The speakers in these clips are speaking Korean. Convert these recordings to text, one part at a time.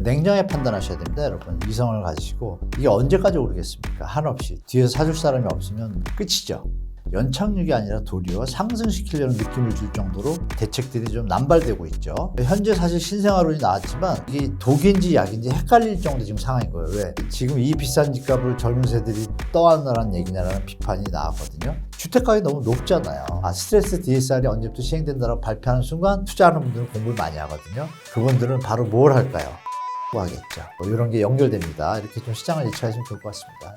냉정하게 판단하셔야 됩니다, 여러분. 이성을 가지시고 이게 언제까지 오르겠습니까? 한없이 뒤에서 사줄 사람이 없으면 끝이죠. 연착륙이 아니라 도리어 상승시키려는 느낌을 줄 정도로 대책들이 좀 남발되고 있죠. 현재 사실 신생아론이 나왔지만 이게 독인지 약인지 헷갈릴 정도 지금 상황인 거예요. 왜? 지금 이 비싼 집값을 젊은 세들이 떠안으라는 얘기냐라는 비판이 나왔거든요. 주택가격이 너무 높잖아요. 스트레스 DSR이 언제부터 시행된다고 발표하는 순간 투자하는 분들은 공부를 많이 하거든요. 그분들은 바로 뭘 할까요? 하겠죠. 이런 게 연결됩니다. 이렇게 좀 시장을 예측하시면 좋을 것 같습니다.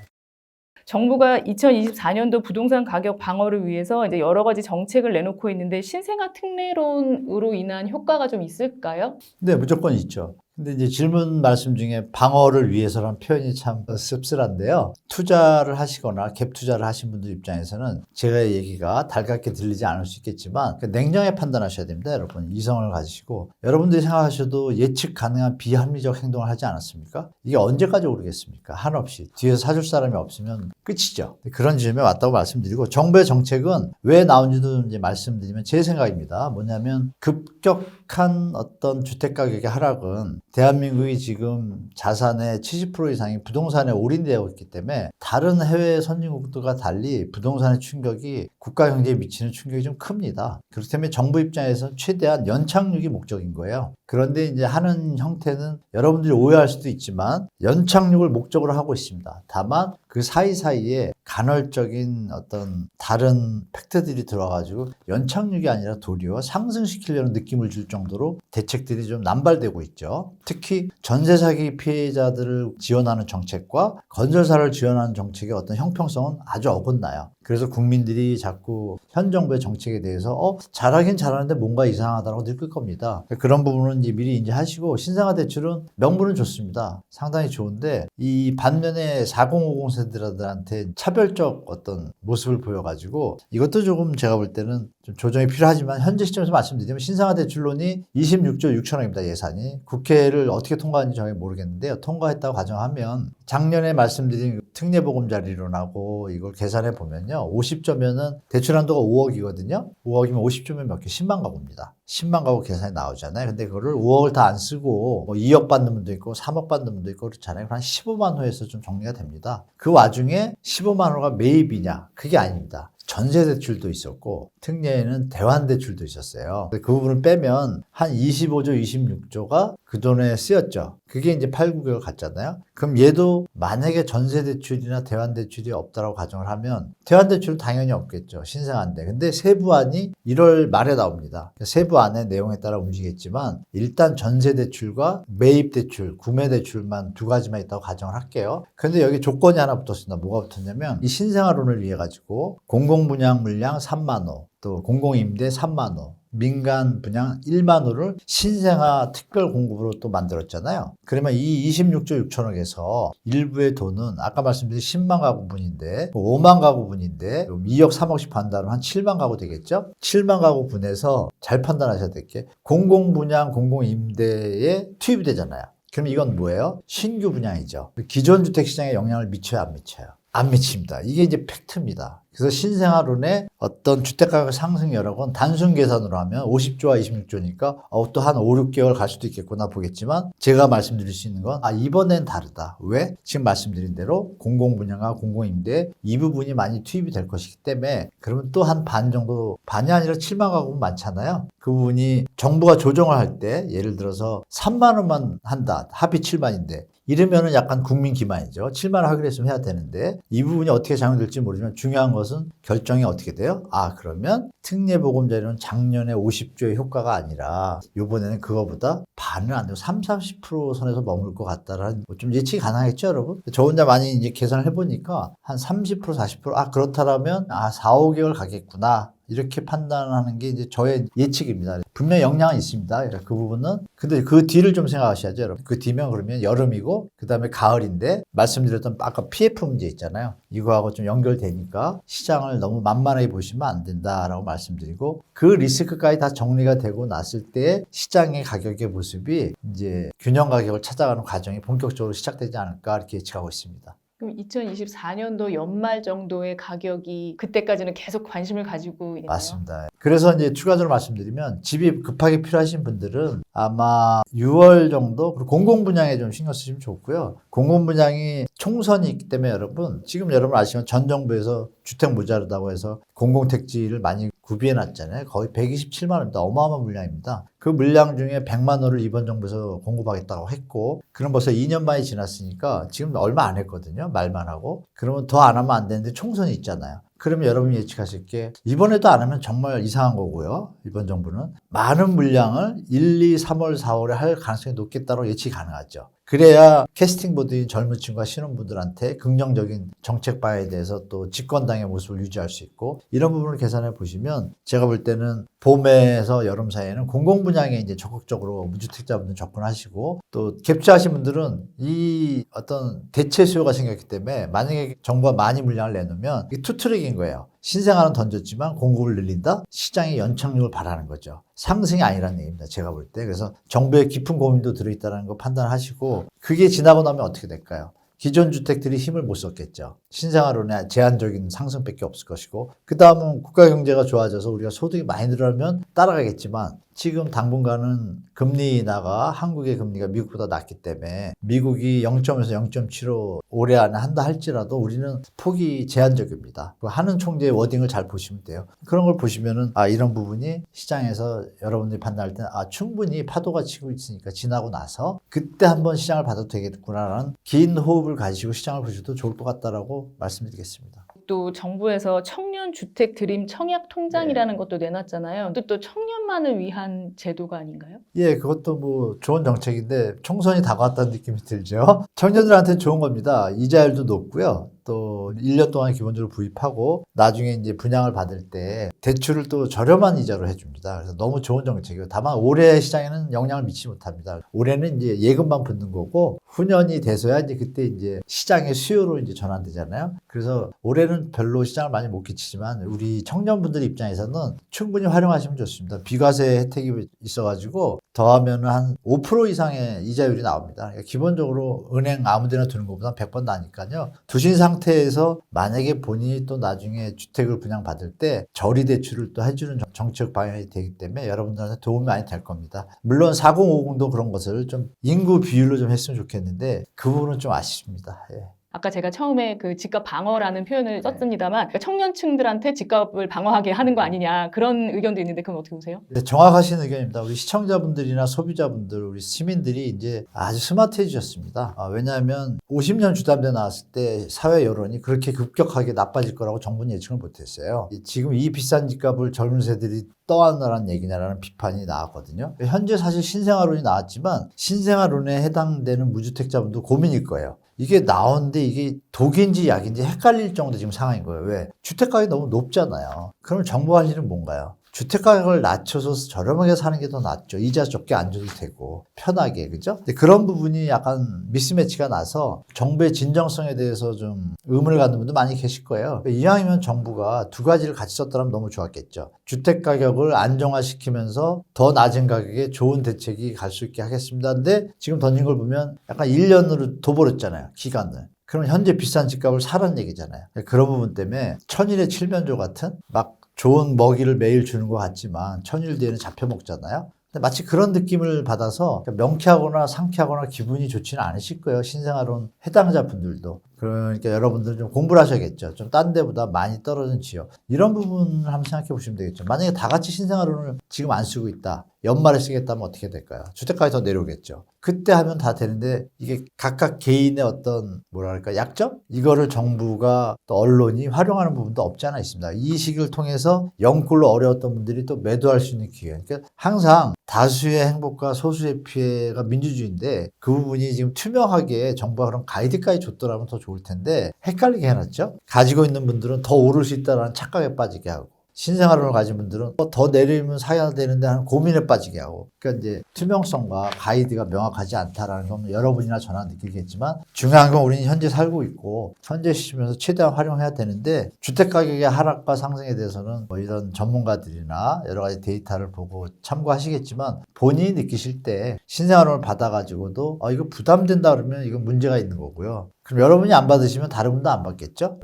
정부가 2024년도 부동산 가격 방어를 위해서 이제 여러 가지 정책을 내놓고 있는데 신생아 특례론으로 인한 효과가 좀 있을까요? 네, 무조건 있죠. 근데 이제 질문 말씀 중에 방어를 위해서라는 표현이 참 씁쓸한데요. 투자를 하시거나 갭 투자를 하신 분들 입장에서는 제가 얘기가 달갑게 들리지 않을 수 있겠지만 냉정하게 판단하셔야 됩니다, 여러분. 이성을 가지시고 여러분들이 생각하셔도 예측 가능한 비합리적 행동을 하지 않았습니까? 이게 언제까지 오르겠습니까? 한없이 뒤에서 사줄 사람이 없으면 끝이죠. 그런 지점에 왔다고 말씀드리고 정부의 정책은 왜 나온지도 이제 말씀드리면 제 생각입니다. 뭐냐면 급격한 어떤 주택가격의 하락은 대한민국이 지금 자산의 70% 이상이 부동산에 올인되어 있기 때문에 다른 해외 선진국들과 달리 부동산의 충격이 국가 경제에 미치는 충격이 좀 큽니다. 그렇기 때문에 정부 입장에서는 최대한 연착륙이 목적인 거예요. 그런데 이제 하는 형태는 여러분들이 오해할 수도 있지만 연착륙을 목적으로 하고 있습니다. 다만 그 사이사이에 간헐적인 어떤 다른 팩트들이 들어가지고 연착륙이 아니라 도리어 상승시키려는 느낌을 줄 정도로 대책들이 좀 남발되고 있죠. 특히 전세 사기 피해자들을 지원하는 정책과 건설사를 지원하는 정책의 어떤 형평성은 아주 어긋나요. 그래서 국민들이 자꾸 현 정부의 정책에 대해서 잘하긴 잘하는데 뭔가 이상하다고 느낄 겁니다. 그런 부분은 이제 미리 인지하시고 신생아 대출은 명분은 좋습니다. 상당히 좋은데 이 반면에 4050 세대들한테 차별적 어떤 모습을 보여가지고 이것도 조금 제가 볼 때는 좀 조정이 필요하지만 현재 시점에서 말씀드리면 신생아 대출론이 26조 6천억입니다. 예산이. 국회를 어떻게 통과하는지 정확히 모르겠는데요. 통과했다고 가정하면 작년에 말씀드린 특례보금자리론하고 이걸 계산해 보면요. 50조면은 대출 한도가 5억이거든요. 5억이면 50조면 몇 개? 10만 가구입니다. 10만 가구 계산이 나오잖아요. 근데 그거를 5억을 다 안 쓰고 2억 받는 분도 있고 3억 받는 분도 있고 그렇잖아요. 한 15만 호에서 좀 정리가 됩니다. 그 와중에 15만 호가 매입이냐? 그게 아닙니다. 전세 대출도 있었고 특례에는 대환 대출도 있었어요. 그 부분을 빼면 한 25조, 26조가 그 돈에 쓰였죠. 그게 이제 8, 9개월 갔잖아요. 그럼 얘도 만약에 전세 대출이나 대환 대출이 없다라고 가정을 하면 대환 대출은 당연히 없겠죠. 신생아인데. 근데 세부안이 1월 말에 나옵니다. 세부안의 내용에 따라 움직이겠지만 일단 전세 대출과 매입 대출, 구매 대출만 두 가지만 있다고 가정을 할게요. 그런데 여기 조건이 하나 붙었습니다. 뭐가 붙었냐면 이 신생아론을 위해 가지고 공공분양 물량 3만 호, 또 공공임대 3만 호, 민간 분양 1만 호를 신생아 특별 공급으로 또 만들었잖아요. 그러면 이 26조 6천억에서 일부의 돈은 아까 말씀드린 10만 가구분인데 5만 가구분인데 2억 3억씩 판다면 한 7만 가구 되겠죠? 7만 가구분에서 잘 판단하셔야 될 게 공공분양, 공공임대에 투입이 되잖아요. 그럼 이건 뭐예요? 신규 분양이죠. 기존 주택시장에 영향을 미쳐요, 안 미쳐요? 안 미칩니다. 이게 이제 팩트입니다. 그래서 신생아론의 어떤 주택가격 상승 여력은 단순 계산으로 하면 50조와 26조니까 또 한 5, 6개월 갈 수도 있겠구나 보겠지만 제가 말씀드릴 수 있는 건 이번엔 다르다. 왜? 지금 말씀드린 대로 공공분양과 공공임대 이 부분이 많이 투입이 될 것이기 때문에 그러면 또 한 반 정도, 반이 아니라 7만 가구는 많잖아요. 그 부분이 정부가 조정을 할 때 예를 들어서 3만 원만 한다. 합의 7만인데 이러면은 약간 국민 기만이죠. 7만 원 하기로 했으면 해야 되는데 이 부분이 어떻게 작용될지 모르지만 중요한 것은 결정이 어떻게 돼요? 그러면 특례보금자리는 작년에 50조의 효과가 아니라 이번에는 그거보다 반은 안 되고 30-40% 선에서 머물 것 같다라는 좀 예측이 가능하겠죠, 여러분? 저 혼자 많이 이제 계산을 해보니까 한 30% 40% 그렇다면 4, 5개월 가겠구나. 이렇게 판단하는 게 이제 저의 예측입니다. 분명히 영향은 있습니다. 그 부분은. 근데 그 뒤를 좀 생각하셔야죠, 여러분. 그 뒤면 그러면 여름이고, 그 다음에 가을인데, 말씀드렸던 아까 PF 문제 있잖아요. 이거하고 좀 연결되니까 시장을 너무 만만하게 보시면 안 된다라고 말씀드리고, 그 리스크까지 다 정리가 되고 났을 때 시장의 가격의 모습이 이제 균형 가격을 찾아가는 과정이 본격적으로 시작되지 않을까 이렇게 예측하고 있습니다. 그럼 2024년도 연말 정도의 가격이 그때까지는 계속 관심을 가지고 있나요? 맞습니다. 그래서 이제 추가적으로 말씀드리면 집이 급하게 필요하신 분들은 아마 6월 정도 그리고 공공분양에 좀 신경 쓰시면 좋고요. 공공분양이 총선이 있기 때문에 여러분 지금 여러분 아시면 전 정부에서 주택 모자르다고 해서 공공택지를 많이 구비해 놨잖아요. 거의 127만 원입니다. 어마어마한 물량입니다. 그 물량 중에 100만 원을 이번 정부에서 공급하겠다고 했고 그럼 벌써 2년 만이 지났으니까 지금 얼마 안 했거든요. 말만 하고. 그러면 더 안 하면 안 되는데 총선이 있잖아요. 그러면 여러분이 예측하실 게 이번에도 안 하면 정말 이상한 거고요. 이번 정부는 많은 물량을 1, 2, 3월, 4월에 할 가능성이 높겠다고 예측이 가능하죠. 그래야 캐스팅 보드인 젊은 친구와 신혼분들한테 긍정적인 정책 방향에 대해서 또 집권당의 모습을 유지할 수 있고 이런 부분을 계산해 보시면 제가 볼 때는 봄에서 여름 사이에는 공공분양에 이제 적극적으로 무주택자분들 접근하시고 또 갭투자하신 분들은 이 어떤 대체 수요가 생겼기 때문에 만약에 정부가 많이 물량을 내놓으면 이게 투트랙인 거예요. 신생아는 던졌지만 공급을 늘린다? 시장의 연착륙을 바라는 거죠. 상승이 아니라는 얘기입니다. 제가 볼 때. 그래서 정부의 깊은 고민도 들어있다는 거 판단하시고 그게 지나고 나면 어떻게 될까요? 기존 주택들이 힘을 못 썼겠죠. 신생아론의 제한적인 상승밖에 없을 것이고 그 다음은 국가 경제가 좋아져서 우리가 소득이 많이 늘어나면 따라가겠지만 지금 당분간은 금리 인하가 한국의 금리가 미국보다 낮기 때문에 미국이 0.에서 0.75 올해 안에 한다 할지라도 우리는 폭이 제한적입니다. 하는 총재의 워딩을 잘 보시면 돼요. 그런 걸 보시면은 이런 부분이 시장에서 여러분들이 판단할 때는 충분히 파도가 치고 있으니까 지나고 나서 그때 한번 시장을 봐도 되겠구나라는 긴 호흡을 가지고 시장을 보셔도 좋을 것 같다라고 말씀드리겠습니다. 또 정부에서 청년 주택 드림 청약 통장이라는 것도 내놨잖아요. 또 청년만을 위한 제도가 아닌가요? 예, 그것도 뭐 좋은 정책인데 총선이 다가왔다는 느낌이 들죠. 청년들한테는 좋은 겁니다. 이자율도 높고요. 또 1년 동안 기본적으로 부입하고 나중에 이제 분양을 받을 때 대출을 또 저렴한 이자로 해줍니다. 그래서 너무 좋은 정책이에요. 다만 올해 시장에는 영향을 미치지 못합니다. 올해는 이제 예금만 붙는 거고 후년이 돼서야 이제 그때 이제 시장의 수요로 이제 전환되잖아요. 그래서 올해는 별로 시장을 많이 못 끼치지만 우리 청년분들 입장에서는 충분히 활용하시면 좋습니다. 비과세 혜택이 있어가지고 더하면 한 5% 이상의 이자율이 나옵니다. 그러니까 기본적으로 은행 아무데나 두는 것보다 100번 나니까요. 두신 상태에서 만약에 본인이 또 나중에 주택을 분양받을 때 저리 대출을 또 해주는 정책 방향이 되기 때문에 여러분들한테 도움이 많이 될 겁니다. 물론 4050도 그런 것을 좀 인구 비율로 좀 했으면 좋겠는데 그 부분은 좀 아쉽습니다. 예. 아까 제가 처음에 그 집값 방어라는 표현을 썼습니다만 청년층들한테 집값을 방어하게 하는 거 아니냐 그런 의견도 있는데 그건 어떻게 보세요? 네, 정확하신 의견입니다. 우리 시청자분들이나 소비자분들, 우리 시민들이 이제 아주 스마트해지셨습니다. 왜냐하면 50년 주담대 나왔을 때 사회 여론이 그렇게 급격하게 나빠질 거라고 정부는 예측을 못했어요. 지금 이 비싼 집값을 젊은 세들이 떠안으라는 얘기냐라는 비판이 나왔거든요. 현재 사실 신생아론이 나왔지만 신생아론에 해당되는 무주택자분도 고민일 거예요. 이게 나오는데 이게 독인지 약인지 헷갈릴 정도 지금 상황인 거예요. 왜? 주택가격이 너무 높잖아요. 그럼 정부 할 일은 뭔가요? 주택가격을 낮춰서 저렴하게 사는 게 더 낫죠. 이자 적게 안 줘도 되고 편하게, 그죠? 그런 부분이 약간 미스매치가 나서 정부의 진정성에 대해서 좀 의문을 갖는 분도 많이 계실 거예요. 이왕이면 정부가 두 가지를 같이 썼더라면 너무 좋았겠죠. 주택가격을 안정화시키면서 더 낮은 가격에 좋은 대책이 갈 수 있게 하겠습니다. 근데 지금 던진 걸 보면 약간 1년으로 둬버렸잖아요. 기간을. 그럼 현재 비싼 집값을 사라는 얘기잖아요. 그런 부분 때문에 천일의 칠면조 같은 막 좋은 먹이를 매일 주는 것 같지만 천일 뒤에는 잡혀먹잖아요. 근데 마치 그런 느낌을 받아서 명쾌하거나 상쾌하거나 기분이 좋지는 않으실 거예요. 신생아론 해당자분들도. 그러니까 여러분들 좀 공부를 하셔야겠죠. 좀 딴 데보다 많이 떨어진 지역. 이런 부분을 한번 생각해 보시면 되겠죠. 만약에 다 같이 신생아론을 지금 안 쓰고 있다. 연말에 쓰겠다면 어떻게 될까요? 주택가격이 더 내려오겠죠. 그때 하면 다 되는데 이게 각각 개인의 어떤 뭐랄까 약점? 이거를 정부가 또 언론이 활용하는 부분도 없지 않아 있습니다. 이 시기를 통해서 영끌로 어려웠던 분들이 또 매도할 수 있는 기회. 그러니까 항상 다수의 행복과 소수의 피해가 민주주의인데 그 부분이 지금 투명하게 정부가 그런 가이드까지 줬더라면 더 좋을 텐데 헷갈리게 해놨죠. 가지고 있는 분들은 더 오를 수 있다는 착각에 빠지게 하고 신생아론을 가진 분들은 더 내리면 사야 되는데 하는 고민에 빠지게 하고, 그러니까 이제 투명성과 가이드가 명확하지 않다라는 건 여러분이나 저나 느끼겠지만, 중요한 건 우리는 현재 살고 있고 현재 시점에서 최대한 활용해야 되는데, 주택 가격의 하락과 상승에 대해서는 뭐 이런 전문가들이나 여러 가지 데이터를 보고 참고하시겠지만, 본인이 느끼실 때 신생아론을 받아가지고도 이거 부담된다 그러면 이건 문제가 있는 거고요. 그럼 여러분이 안 받으시면 다른 분도 안 받겠죠?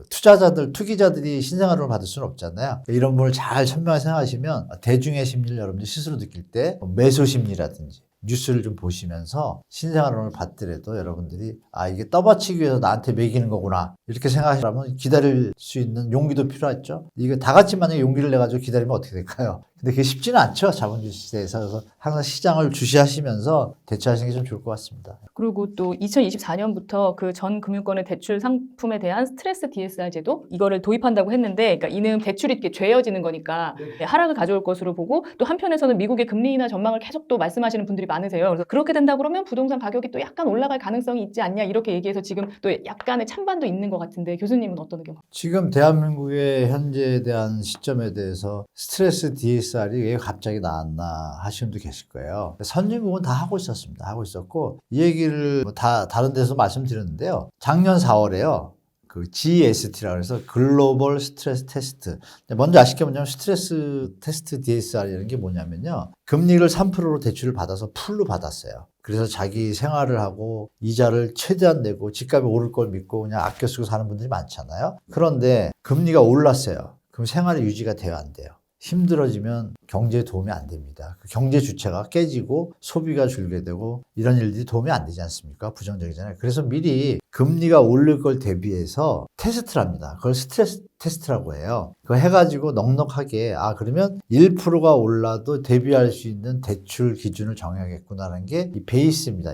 투기자들이 신생아론을 받을 수는 없잖아요. 이런 분을 잘 현명하게 생각하시면 대중의 심리를 여러분들이 스스로 느낄 때 매수 심리라든지 뉴스를 좀 보시면서 신생아론을 받더라도 여러분들이 이게 떠받치기 위해서 나한테 매기는 거구나 이렇게 생각하시면 기다릴 수 있는 용기도 필요하죠. 이거 다 같이 만약에 용기를 내가지고 기다리면 어떻게 될까요? 근데 그게 쉽지는 않죠. 자본주의 시대에서. 그래서 항상 시장을 주시하시면서 대처하시는 게 좀 좋을 것 같습니다. 그리고 또 2024년부터 그 전 금융권의 대출 상품에 대한 스트레스 DSR 제도 이거를 도입한다고 했는데, 그러니까 이는 대출이 이렇게 죄어지는 거니까 하락을 가져올 것으로 보고, 또 한편에서는 미국의 금리 인하 전망을 계속 또 말씀하시는 분들이 많으세요. 그래서 그렇게 된다 그러면 부동산 가격이 또 약간 올라갈 가능성이 있지 않냐 이렇게 얘기해서 지금 또 약간의 찬반도 있는 것 같은데, 교수님은 어떤 의견? 지금 대한민국의 현재에 대한 시점에 대해서 스트레스 DSR이 왜 갑자기 나왔나 하시는 분도 계실 거예요. 선진국은 다 하고 있었습니다. 하고 있었고, 이 얘기를 다 다른 데서 말씀드렸는데요. 작년 4월에요. 그 GST라고 해서 글로벌 스트레스 테스트. 먼저 아실 게 뭐냐면 스트레스 테스트 DSR이라는 게 뭐냐면요. 금리를 3%로 대출을 받아서 풀로 받았어요. 그래서 자기 생활을 하고 이자를 최대한 내고 집값이 오를 걸 믿고 그냥 아껴 쓰고 사는 분들이 많잖아요. 그런데 금리가 올랐어요. 그럼 생활이 유지가 돼야 안 돼요. 힘들어지면 경제에 도움이 안 됩니다. 그 경제 주체가 깨지고 소비가 줄게 되고 이런 일들이 도움이 안 되지 않습니까? 부정적이잖아요. 그래서 미리 금리가 오를 걸 대비해서 테스트를 합니다. 그걸 스트레스 테스트라고 해요. 그거 해가지고 넉넉하게 그러면 1%가 올라도 대비할 수 있는 대출 기준을 정해야겠구나라는 게 이 베이스입니다.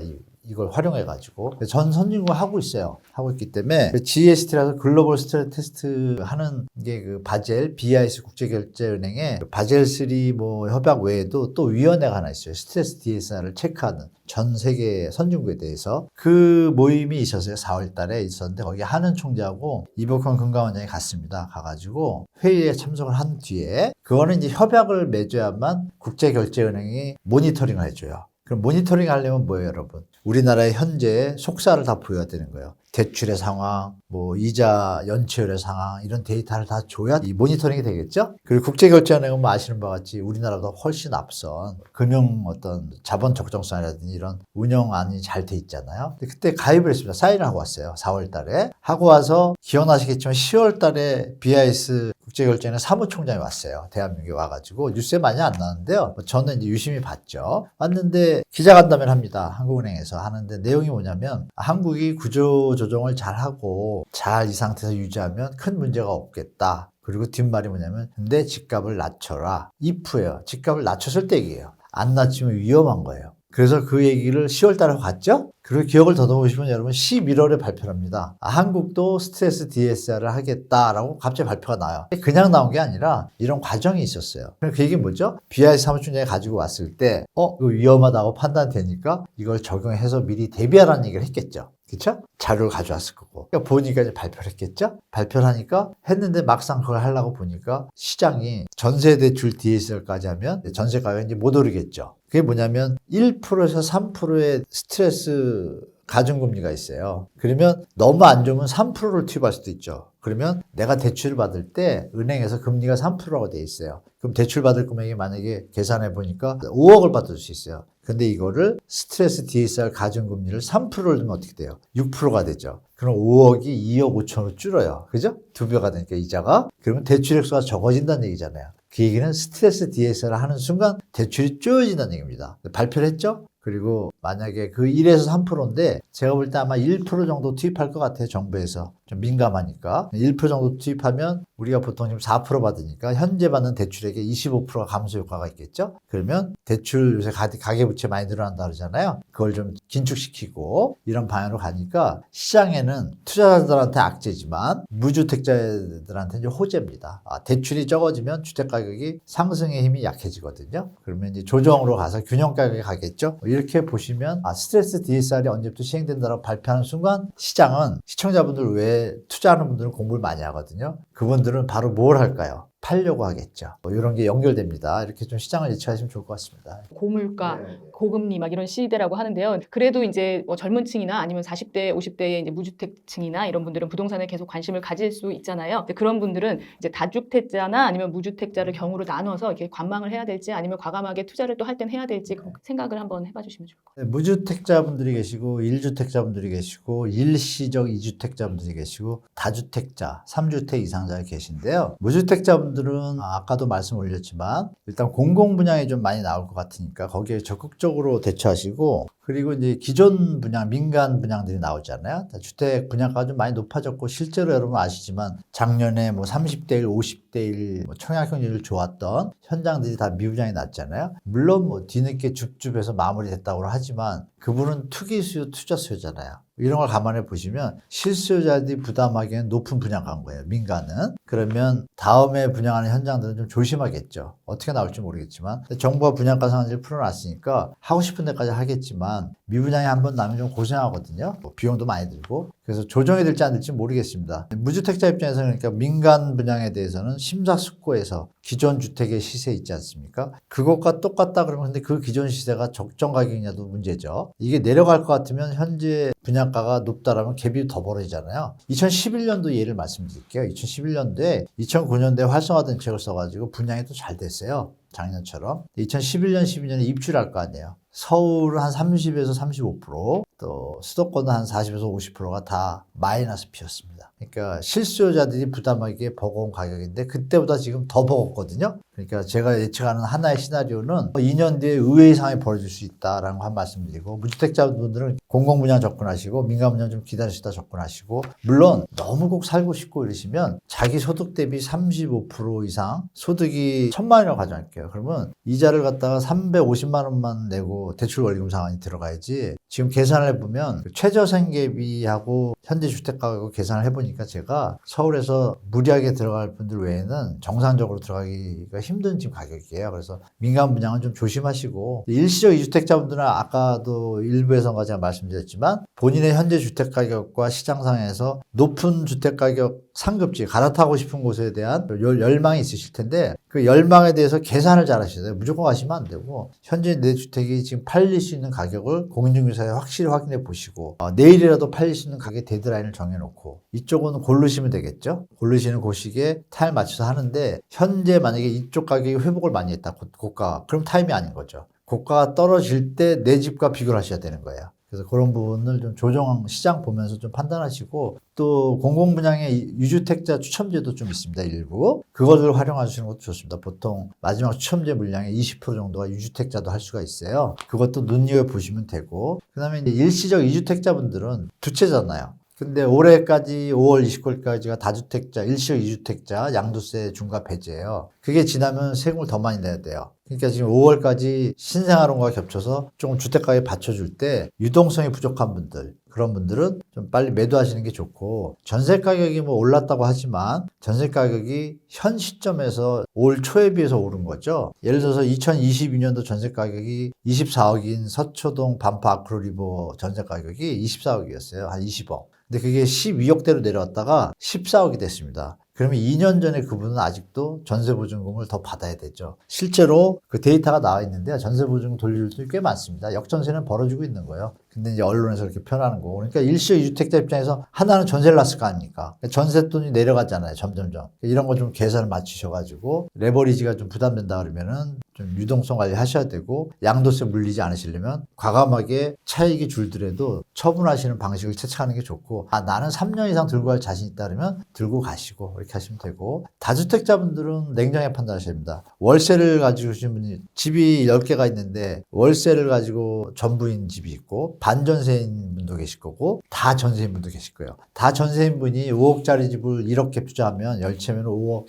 이걸 활용해가지고 전 선진국을 하고 있어요. 하고 있기 때문에 GST라서 글로벌 스트레스 테스트 하는 게 그 바젤, BIS 국제결제은행의 바젤 3 뭐 협약 외에도 또 위원회가 하나 있어요. 스트레스 DSR을 체크하는 전 세계 선진국에 대해서 그 모임이 있었어요. 4월 달에 있었는데 거기 하는 총재하고 이복헌 금감원장이 갔습니다. 가가지고 회의에 참석을 한 뒤에 그거는 이제 협약을 맺어야만 국제결제은행이 모니터링을 해줘요. 그럼 모니터링 하려면 뭐예요, 여러분? 우리나라의 현재 속사를 다 보여야 되는 거예요. 대출의 상황, 뭐 이자 연체율의 상황 이런 데이터를 다 줘야 이 모니터링이 되겠죠? 그리고 국제결제은행은 뭐 아시는 바와 같이 우리나라보다 훨씬 앞선 금융 어떤 자본 적정성이라든지 이런 운영안이 잘 돼 있잖아요. 근데 그때 가입을 했습니다. 사인을 하고 왔어요. 4월 달에. 하고 와서 기억나시겠지만 10월 달에 BIS 국제결제은행 사무총장이 왔어요. 대한민국에 와가지고 뉴스에 많이 안 나왔는데요. 저는 이제 유심히 봤죠. 왔는데 기자간담회를 합니다. 한국은행에서 하는데 내용이 뭐냐면 한국이 구조조정을 잘하고 잘 이 상태에서 유지하면 큰 문제가 없겠다. 그리고 뒷말이 뭐냐면 근데 집값을 낮춰라. if예요. 집값을 낮췄을 때 얘기예요. 안 낮추면 위험한 거예요. 그래서 그 얘기를 10월 달에 갔죠? 그리고 기억을 더듬으시면 여러분 11월에 발표를 합니다. 한국도 스트레스 DSR을 하겠다라고 갑자기 발표가 나요. 그냥 나온 게 아니라 이런 과정이 있었어요. 그 얘기 뭐죠? BIS 사무총장이 가지고 왔을 때 이거 위험하다고 판단되니까 이걸 적용해서 미리 대비하라는 얘기를 했겠죠. 그쵸? 자료를 가져왔을 거고. 그러니까 보니까 이제 발표를 했겠죠? 발표를 하니까 했는데 막상 그걸 하려고 보니까 시장이 전세 대출 DSR까지 하면 전세 가격이 이제 못 오르겠죠. 그게 뭐냐면 1%에서 3%의 스트레스 가중금리가 있어요. 그러면 너무 안 좋으면 3%를 투입할 수도 있죠. 그러면 내가 대출을 받을 때 은행에서 금리가 3%라고 돼 있어요. 그럼 대출 받을 금액이 만약에 계산해 보니까 5억을 받을 수 있어요. 근데 이거를 스트레스 DSR 가중금리를 3%를 넣으면 어떻게 돼요? 6%가 되죠. 그럼 5억이 2억 5천으로 줄어요. 그죠? 2배가 되니까 이자가. 그러면 대출 액수가 적어진다는 얘기잖아요. 그 얘기는 스트레스 DSR을 하는 순간 대출이 쪼여진다는 얘기입니다. 발표를 했죠? 그리고 만약에 그 1에서 3%인데 제가 볼 때 아마 1% 정도 투입할 것 같아요. 정부에서. 좀 민감하니까. 1% 정도 투입하면 우리가 보통 지금 4% 받으니까 현재 받는 대출액의 25%가 감소 효과가 있겠죠? 그러면 대출 요새 가계부채 많이 늘어난다 그러잖아요. 그걸 좀 긴축시키고 이런 방향으로 가니까 시장에는 투자자들한테 악재지만 무주택자들한테 이제 호재입니다. 대출이 적어지면 주택가격이 상승의 힘이 약해지거든요. 그러면 이제 조정으로 가서 균형 가격에 가겠죠? 이렇게 보시면 스트레스 DSR이 언제부터 시행된다고 발표하는 순간 시장은 시청자분들 외에 투자하는 분들은 공부를 많이 하거든요. 그분들은 바로 뭘 할까요? 팔려고 하겠죠. 이런 게 연결됩니다. 이렇게 좀 시장을 예측하시면 좋을 것 같습니다. 고물가, 고금리 막 이런 시대라고 하는데요. 그래도 이제 뭐 젊은 층이나 아니면 40대, 50대의 이제 무주택층이나 이런 분들은 부동산에 계속 관심을 가질 수 있잖아요. 근데 그런 분들은 이제 다주택자나 아니면 무주택자를 경우로 나눠서 이렇게 관망을 해야 될지 아니면 과감하게 투자를 또 할 땐 해야 될지 생각을 한번 해봐 주시면 좋을 것 같아요. 무주택자분들이 계시고 1주택자분들이 계시고 일시적 2주택자분들이 계시고 다주택자 3주택 이상자가 계신데요. 무주택자분들은 아까도 말씀 올렸지만 일단 공공분양이 좀 많이 나올 것 같으니까 거기에 적극적으로 대처하시고, 그리고 이제 기존 분양, 민간 분양들이 나오잖아요. 주택 분양가가 좀 많이 높아졌고, 실제로 여러분 아시지만 작년에 뭐 30대 1, 50대 1 청약형률이 좋았던 현장들이 다 미분양이 났잖아요. 물론 뭐 뒤늦게 줍줍해서 마무리됐다고 하지만 그분은 투기 수요, 투자 수요잖아요. 이런 걸 감안해 보시면 실수요자들이 부담하기에는 높은 분양가인 거예요, 민간은. 그러면 다음에 분양하는 현장들은 좀 조심하겠죠. 어떻게 나올지 모르겠지만 정부가 분양가 상한제를 풀어놨으니까 하고 싶은 데까지 하겠지만 미분양이 한번 나면 좀 고생하거든요. 뭐 비용도 많이 들고. 그래서 조정이 될지 안 될지 모르겠습니다. 무주택자 입장에서는 그러니까 민간 분양에 대해서는 심사숙고해서 기존 주택의 시세 있지 않습니까? 그것과 똑같다 그러면 근데 그 기존 시세가 적정 가격이냐도 문제죠. 이게 내려갈 것 같으면 현재 분양가가 높다라면 갭이 더 벌어지잖아요. 2011년도 예를 말씀드릴게요. 2011년도에 2009년도에 활성화 대책을 써가지고 분양이 또 잘 됐어요. 작년처럼. 2011년, 12년에 입주를 할 거 아니에요. 서울은 한 30에서 35%, 또 수도권은 한 40에서 50%가 다 마이너스 피었습니다. 그러니까 실수요자들이 부담하기에 버거운 가격인데 그때보다 지금 더 버겁거든요. 그러니까 제가 예측하는 하나의 시나리오는 2년 뒤에 의외의 상황이 벌어질 수 있다라는 거 한 말씀드리고, 무주택자분들은 공공분양 접근하시고 민간분양 좀 기다리시다 접근하시고, 물론 너무 꼭 살고 싶고 이러시면 자기 소득 대비 35% 이상 소득이 1,000만 원이라고 가정할게요. 그러면 이자를 갖다가 350만 원만 내고 대출 원리금 상환이 들어가야지. 지금 계산을 해보면 최저생계비하고 현재 주택가격 계산을 해보니까 제가 서울에서 무리하게 들어갈 분들 외에는 정상적으로 들어가기가 힘든 지금 가격이에요. 그래서 민간 분양은 좀 조심하시고, 일시적 2주택자분들은 아까도 일부에서가 제가 말씀드렸지만 본인의 현재 주택가격과 시장상에서 높은 주택가격 상급지 갈아타고 싶은 곳에 대한 열망이 있으실 텐데 그 열망에 대해서 계산을 잘 하셔야 돼요. 무조건 가시면 안 되고 현재 내 주택이 지금 팔릴 수 있는 가격을 공인중개사에 확실히 확인해 보시고 내일이라도 팔릴 수 있는 가격 데드라인을 정해놓고 이쪽은 고르시면 되겠죠. 고르시는 고시기에 타임 맞춰서 하는데 현재 만약에 이쪽 가격이 회복을 많이 했다, 고가, 그럼 타임이 아닌 거죠. 고가가 떨어질 때 내 집과 비교를 하셔야 되는 거예요. 그래서 그런 부분을 좀 조정, 시장 보면서 좀 판단하시고, 또 공공분양의 유주택자 추첨제도 좀 있습니다, 일부. 그것을 활용하시는 것도 좋습니다. 보통 마지막 추첨제 물량의 20% 정도가 유주택자도 할 수가 있어요. 그것도 눈여겨보시면 되고, 그 다음에 이제 일시적 2주택자분들은 두 채잖아요. 근데 올해까지 5월 29일까지가 다주택자, 일시적 2주택자 양도세 중과 배제예요. 그게 지나면 세금을 더 많이 내야 돼요. 그러니까 지금 5월까지 신생아론과 겹쳐서 조금 주택가격에 받쳐줄 때 유동성이 부족한 분들, 그런 분들은 좀 빨리 매도하시는 게 좋고, 전세 가격이 뭐 올랐다고 하지만 전세 가격이 현 시점에서 올 초에 비해서 오른 거죠. 예를 들어서 2022년도 전세 가격이 24억인 서초동 반포 아크로리버 전세 가격이 24억이었어요. 한 20억. 근데 그게 12억대로 내려왔다가 14억이 됐습니다. 그러면 2년 전에 그분은 아직도 전세보증금을 더 받아야 되죠. 실제로 그 데이터가 나와 있는데요. 전세보증금 돌릴 수 꽤 많습니다. 역전세는 벌어지고 있는 거예요. 근데 이제 언론에서 이렇게 표현하는 거고. 그러니까 일시적 2주택자 입장에서 하나는 전세를 났을 거 아닙니까? 전세 돈이 내려가잖아요. 점점점. 이런 거 좀 계산을 맞추셔가지고 레버리지가 좀 부담된다 그러면은 좀 유동성 관리 하셔야 되고, 양도세 물리지 않으시려면 과감하게 차익이 줄더라도 처분하시는 방식을 채택하는 게 좋고, 나는 3년 이상 들고 갈 자신 있다 그러면 들고 가시고 이렇게 하시면 되고, 다주택자분들은 냉정하게 판단하셔야 됩니다. 월세를 가지고 계신 분이 집이 10개가 있는데 월세를 가지고 전부인 집이 있고 반전세인 분도 계실 거고 다 전세인 분도 계실 거예요. 다 전세인 분이 5억짜리 집을 1억에 투자하면 10채면 5억,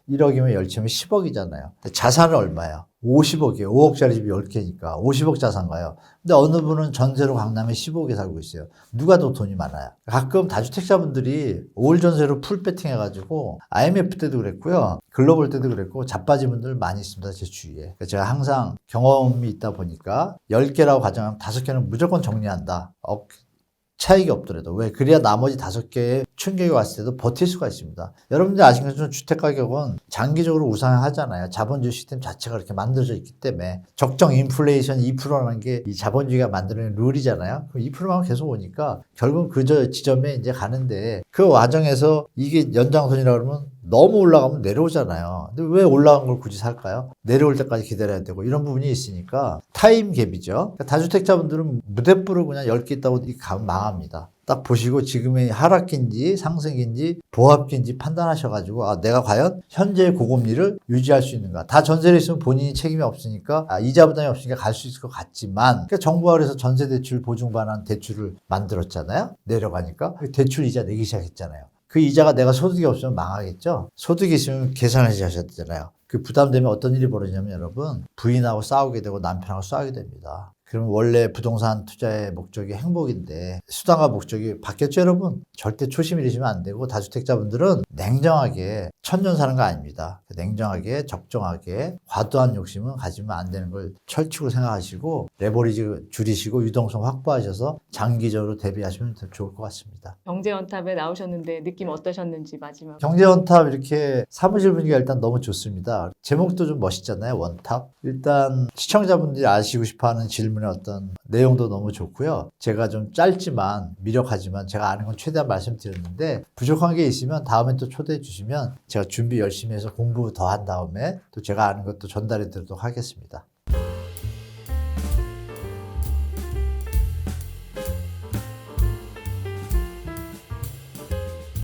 1억이면 10채면 10억이잖아요. 자산은 얼마예요? 50억이에요. 5억짜리 집이 10개니까 50억 자산가요. 근데 어느 분은 전세로 강남에 15억에 살고 있어요. 누가 더 돈이 많아요? 가끔 다주택자분들이 올 전세로 풀 배팅 해가지고 IMF 때도 그랬고요. 글로벌 때도 그랬고 자빠진 분들 많이 있습니다. 제 주위에. 제가 항상 경험이 있다 보니까 10개라고 가정하면 5개는 무조건 정리한다. 차익이 없더라도. 왜? 그래야 나머지 5개의 충격이 왔을 때도 버틸 수가 있습니다. 여러분들 아시는 것처럼 주택가격은 장기적으로 우상하잖아요. 자본주의 시스템 자체가 그렇게 만들어져 있기 때문에 적정 인플레이션 2%라는 게 이 자본주의가 만드는 룰이잖아요. 그럼 2%만 계속 오니까 결국은 그 지점에 이제 가는데 그 과정에서 이게 연장선이라 그러면 너무 올라가면 내려오잖아요. 근데 왜 올라간 걸 굳이 살까요? 내려올 때까지 기다려야 되고 이런 부분이 있으니까 타임 갭이죠. 그러니까 다주택자분들은 무대뽀로 그냥 10개 있다고 가면 망합니다. 딱 보시고 지금의 하락기인지 상승기인지 보합기인지 판단하셔가지고 아, 내가 과연 현재의 고금리를 유지할 수 있는가. 다 전세를 있으면 본인이 책임이 없으니까 이자 부담이 없으니까 갈 수 있을 것 같지만 그러니까 정부가 그래서 전세대출 보증반환 대출을 만들었잖아요. 내려가니까 대출 이자 내기 시작했잖아요. 그 이자가 내가 소득이 없으면 망하겠죠. 소득이 있으면 계산하셔야 되잖아요. 그 부담되면 어떤 일이 벌어지냐면 여러분 부인하고 싸우게 되고 남편하고 싸우게 됩니다. 그러면 원래 부동산 투자의 목적이 행복인데 수단과 목적이 바뀌었죠 여러분? 절대 초심 잃으시면 안 되고 다주택자분들은 냉정하게 천년 사는 거 아닙니다. 냉정하게 적정하게 과도한 욕심은 가지면 안 되는 걸 철칙으로 생각하시고 레버리지 줄이시고 유동성 확보하셔서 장기적으로 대비하시면 더 좋을 것 같습니다. 경제원탑에 나오셨는데 느낌 어떠셨는지 마지막. 경제원탑 이렇게 사무실 분위기가 일단 너무 좋습니다. 제목도 좀 멋있잖아요. 원탑. 일단 시청자분들이 아시고 싶어하는 질문의 어떤 내용도 너무 좋고요. 제가 좀 짧지만 미력하지만 제가 아는 건 최대한 말씀드렸는데 부족한 게 있으면 다음에 또 초대해 주시면 제가 준비 열심히 해서 공부 더 한 다음에 또 제가 아는 것도 전달해 드리도록 하겠습니다.